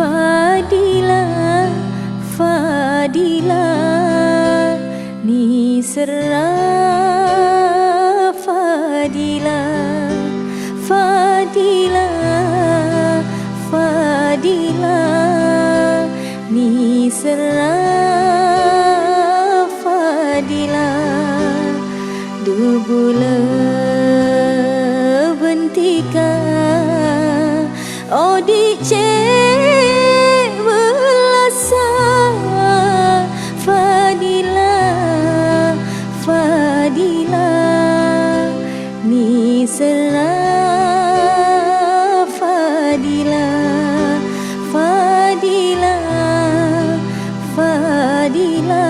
Fadila, Fadila, ni serah Fadila, Fadila, Fadila, ni serah Fadila. Dubula bentika odi cek belasa Fadila, Fadila, ni serah Fadila, Fadila, Fadila,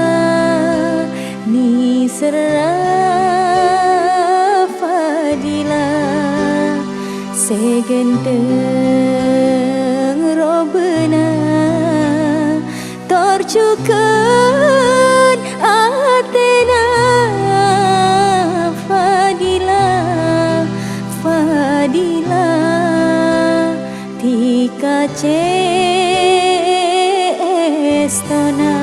ni serah Fadila. Segenteng robena torcukeun atena Fadila, Fadila, tika estona.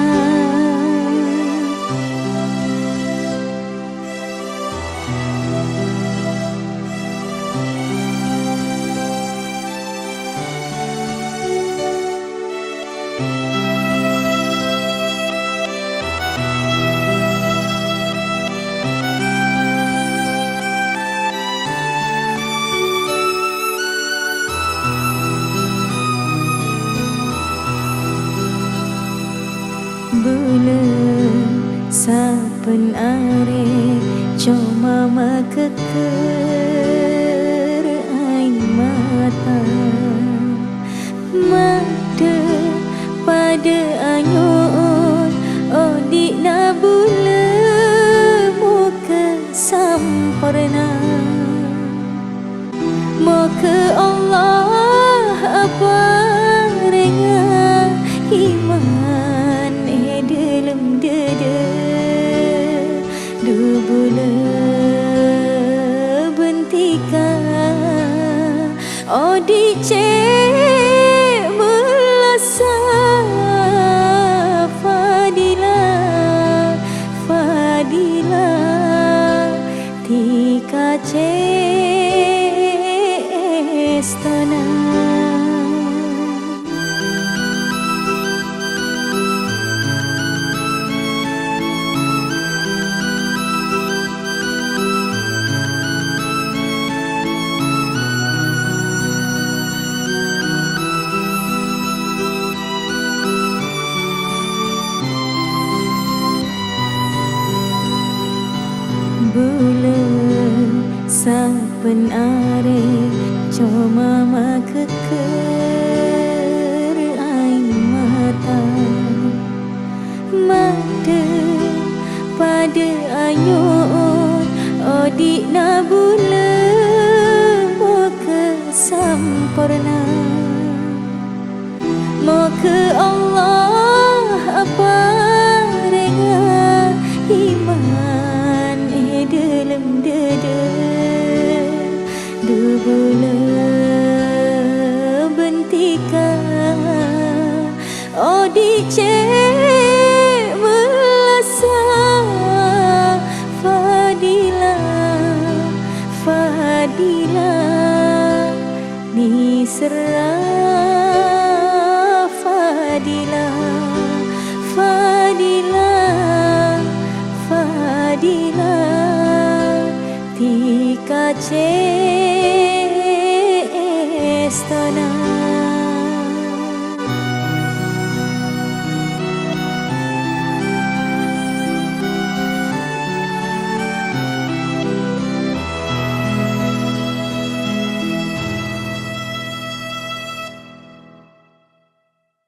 Bulan saben are cuma makeker ain mata made pada anyun odi na bulan muka samparna muka Allah apa renga iman dalam dada dubula bentika odi cek belasa Fadila, Fadila, tika cek estana. Bulan saben are cuma makeker ain mata made pada anyun odi na bulan muka samparna muka Allah apa renga iman dalam dada dubula bentika odi cek